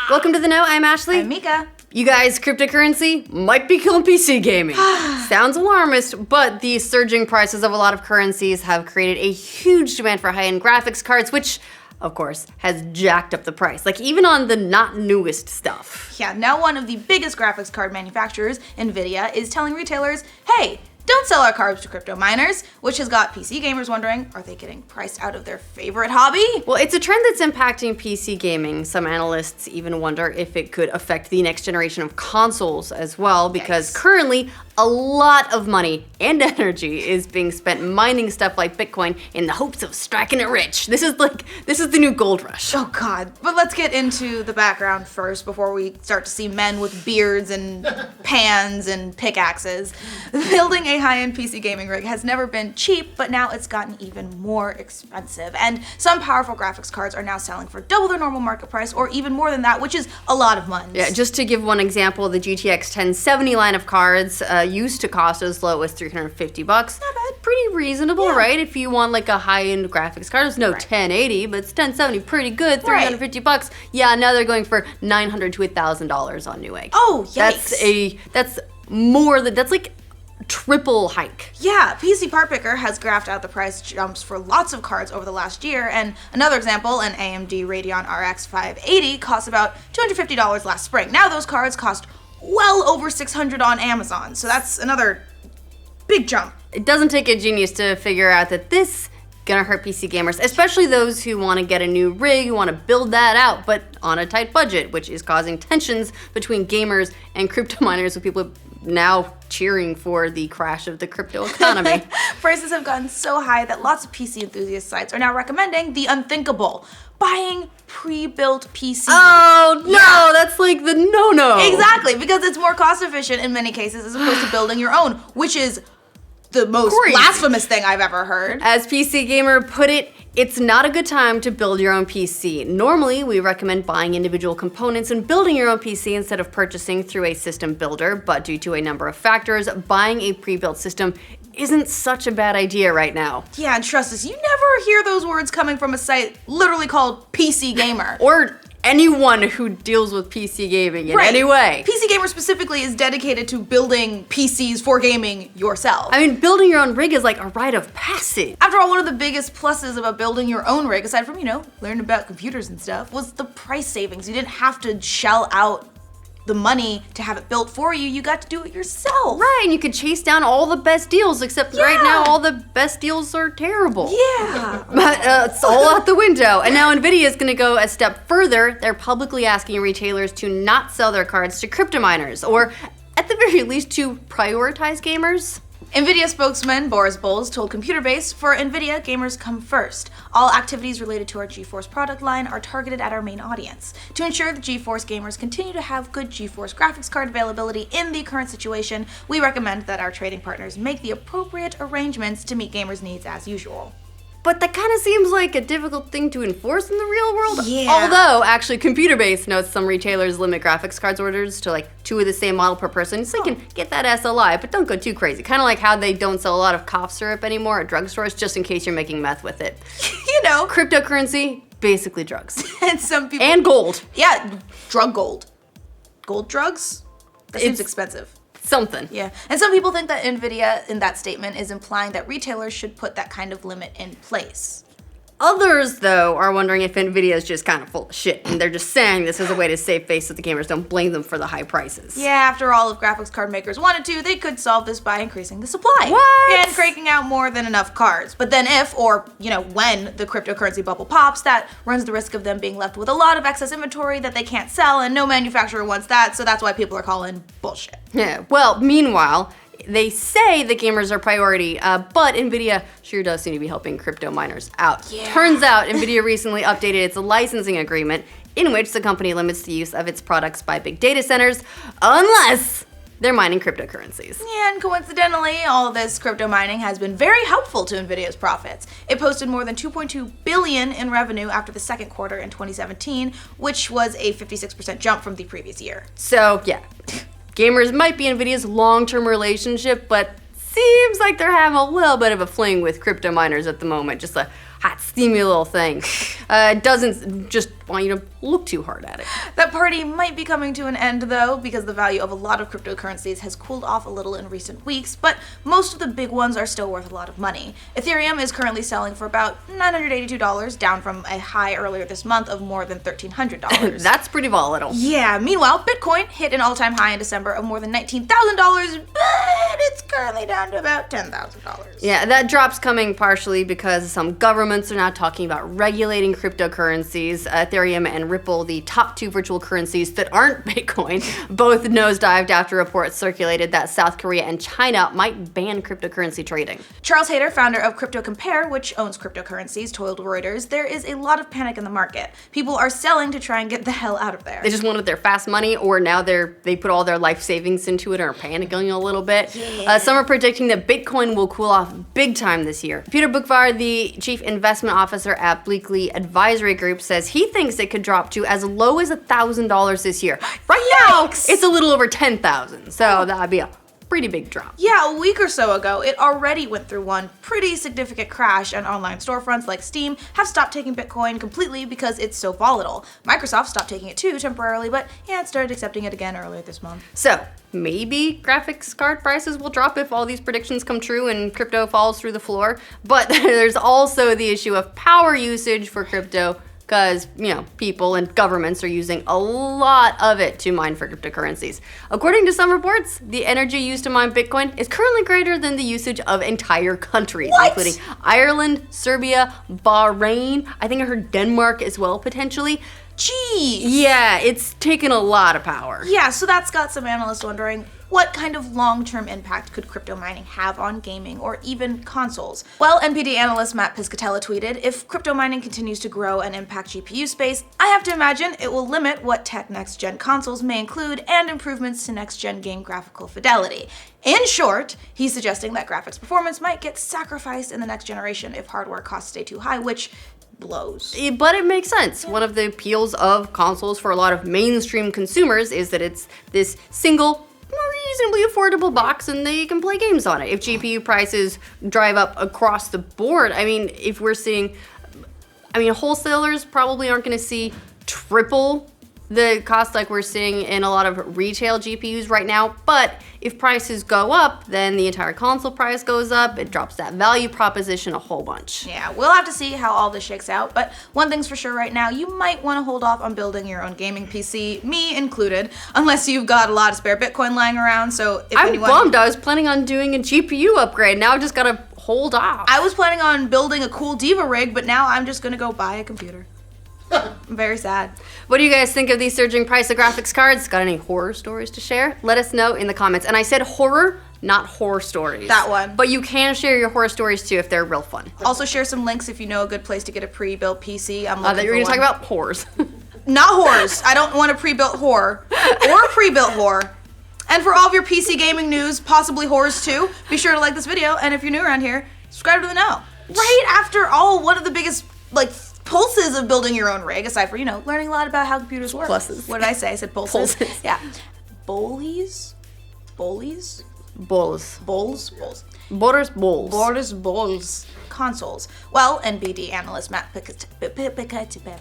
Welcome to The Know, I'm Ashley. I'm Mica. You guys, cryptocurrency might be killing PC gaming. Sounds alarmist, but the surging prices of a lot of currencies have created a huge demand for high-end graphics cards, which, of course, has jacked up the price. Like, even on the not newest stuff. Yeah, now one of the biggest graphics card manufacturers, Nvidia, is telling retailers, hey, don't sell our cards to crypto miners, which has got PC gamers wondering, are they getting priced out of their favorite hobby? Well, it's a trend that's impacting PC gaming. Some analysts even wonder if it could affect the next generation of consoles as well, because currently a lot of money and energy is being spent mining stuff like Bitcoin in the hopes of striking it rich. This is the new gold rush. Oh God, but let's get into the background first before we start to see men with beards and pans and pickaxes. Building a high-end PC gaming rig has never been cheap, but now it's gotten even more expensive. And some powerful graphics cards are now selling for double their normal market price or even more than that, which is a lot of money. Yeah, just to give one example, the GTX 1070 line of cards used to cost as low as $350. Not bad. Pretty reasonable, right? If you want like a high-end graphics card, it's no 1080, but it's 1070, pretty good, $350. Yeah, now they're going for $900 to $1,000 on Newegg. Oh, yikes. That's like triple hike. Yeah, PC Part Picker has graphed out the price jumps for lots of cards over the last year, and another example, an AMD Radeon RX 580 cost about $250 last spring. Now those cards cost well over $600 on Amazon, so that's another big jump. It doesn't take a genius to figure out that this gonna hurt PC gamers, especially those who want to get a new rig, who want to build that out, but on a tight budget, which is causing tensions between gamers and crypto miners, with people now cheering for the crash of the crypto economy. Prices have gotten so high that lots of PC enthusiast sites are now recommending the unthinkable: buying pre-built PCs. Oh no, that's like the no-no. Exactly, because it's more cost efficient in many cases as opposed to building your own, which is the most blasphemous thing I've ever heard. As PC Gamer put it, it's not a good time to build your own PC. Normally, we recommend buying individual components and building your own PC instead of purchasing through a system builder, but due to a number of factors, buying a pre-built system isn't such a bad idea right now. Yeah, and trust us, you never hear those words coming from a site literally called PC Gamer. Or anyone who deals with PC gaming in any way. PC Gamer specifically is dedicated to building PCs for gaming yourself. I mean, building your own rig is like a rite of passage. After all, one of the biggest pluses about building your own rig, aside from, learning about computers and stuff, was the price savings. You didn't have to shell out the money to have it built for you. You got to do it yourself. Right, and you could chase down all the best deals, except right now all the best deals are terrible. Yeah. But it's all out the window. And now Nvidia is gonna go a step further. They're publicly asking retailers to not sell their cards to crypto miners, or at the very least to prioritize gamers. Nvidia spokesman Boris Bowles told Computer Base, for Nvidia, gamers come first. All activities related to our GeForce product line are targeted at our main audience. To ensure that GeForce gamers continue to have good GeForce graphics card availability in the current situation, we recommend that our trading partners make the appropriate arrangements to meet gamers' needs as usual. But that kind of seems like a difficult thing to enforce in the real world. Yeah. Although, actually, Computer Base notes some retailers limit graphics cards orders to like 2 of the same model per person, so you can get that SLI, but don't go too crazy. Kind of like how they don't sell a lot of cough syrup anymore at drugstores, just in case you're making meth with it. Cryptocurrency, basically drugs. And some people... And gold. Yeah, drug gold. Gold drugs? That seems expensive. Something. Yeah, and some people think that Nvidia in that statement is implying that retailers should put that kind of limit in place. Others, though, are wondering if Nvidia is just kind of full of shit, and they're just saying this as a way to save face so the gamers don't blame them for the high prices. Yeah, after all, if graphics card makers wanted to, they could solve this by increasing the supply. What? And cranking out more than enough cards. But then if, or, when the cryptocurrency bubble pops, that runs the risk of them being left with a lot of excess inventory that they can't sell, and no manufacturer wants that, so that's why people are calling bullshit. Yeah, well, meanwhile, they say the gamers are priority, but Nvidia sure does seem to be helping crypto miners out. Yeah. Turns out Nvidia recently updated its licensing agreement in which the company limits the use of its products by big data centers unless they're mining cryptocurrencies. Yeah, and coincidentally, all this crypto mining has been very helpful to Nvidia's profits. It posted more than $2.2 billion in revenue after the second quarter in 2017, which was a 56% jump from the previous year. So, yeah. Gamers might be Nvidia's long-term relationship, but seems like they're having a little bit of a fling with crypto miners at the moment. Just a hot, steamy little thing. Doesn't just want you to look too hard at it. That party might be coming to an end, though, because the value of a lot of cryptocurrencies has cooled off a little in recent weeks, but most of the big ones are still worth a lot of money. Ethereum is currently selling for about $982, down from a high earlier this month of more than $1,300. That's pretty volatile. Yeah, meanwhile, Bitcoin hit an all-time high in December of more than $19,000, but it's currently down to about $10,000. Yeah, that drop's coming partially because some governments are now talking about regulating cryptocurrencies. Ethereum and Ripple, the top two virtual currencies that aren't Bitcoin, both nosedived after reports circulated that South Korea and China might ban cryptocurrency trading. Charles Hayter, founder of Crypto Compare, which owns cryptocurrencies, told Reuters, there is a lot of panic in the market. People are selling to try and get the hell out of there. They just wanted their fast money, or now they put all their life savings into it and are panicking a little bit. Yeah. Some are predicting that Bitcoin will cool off big time this year. Peter Bookvar, the chief investment officer at Bleakley Advisory Group, says he thinks it could drop to as low as $1,000 this year. Right now, it's a little over $10,000, so that'd be a pretty big drop. Yeah, a week or so ago, it already went through one pretty significant crash, and online storefronts like Steam have stopped taking Bitcoin completely because it's so volatile. Microsoft stopped taking it too temporarily, but yeah, it started accepting it again earlier this month. So maybe graphics card prices will drop if all these predictions come true and crypto falls through the floor. But there's also the issue of power usage for crypto, because, people and governments are using a lot of it to mine for cryptocurrencies. According to some reports, the energy used to mine Bitcoin is currently greater than the usage of entire countries, including Ireland, Serbia, Bahrain, I think I heard Denmark as well, potentially. Jeez! Yeah, it's taken a lot of power. Yeah, so that's got some analysts wondering, what kind of long-term impact could crypto mining have on gaming or even consoles? Well, NPD analyst Matt Piscatella tweeted, if crypto mining continues to grow and impact GPU space, I have to imagine it will limit what tech next-gen consoles may include and improvements to next-gen game graphical fidelity. In short, he's suggesting that graphics performance might get sacrificed in the next generation if hardware costs stay too high, which blows. But it makes sense. One of the appeals of consoles for a lot of mainstream consumers is that it's this single, reasonably affordable box and they can play games on it. If GPU prices drive up across the board, if we're seeing, wholesalers probably aren't going to see triple the cost like we're seeing in a lot of retail GPUs right now, but if prices go up, then the entire console price goes up. It drops that value proposition a whole bunch. Yeah, we'll have to see how all this shakes out, but one thing's for sure right now, you might want to hold off on building your own gaming PC, me included, unless you've got a lot of spare Bitcoin lying around, so if I'm bummed. I was planning on doing a GPU upgrade. Now I just gotta hold off. I was planning on building a cool Diva rig, but now I'm just gonna go buy a computer. I'm very sad. What do you guys think of the surging price of graphics cards? Got any horror stories to share? Let us know in the comments. And I said horror, not horror stories. That one. But you can share your horror stories too if they're real fun. Also share some links if you know a good place to get a pre-built PC. I'm looking I thought you were going to talk about whores. Not whores. I don't want a pre-built whore. Or a pre-built whore. And for all of your PC gaming news, possibly whores too, be sure to like this video. And if you're new around here, subscribe to the know. Right after all, one of the biggest, pulses of building your own rig, aside from, learning a lot about how computers work. Pluses. What did I say? I said pulses. Pulses. Yeah. Bowls? Bowls. Bowls. Borders bowls. Borders bowls. Consoles. Well, NBD analyst Matt Piscatella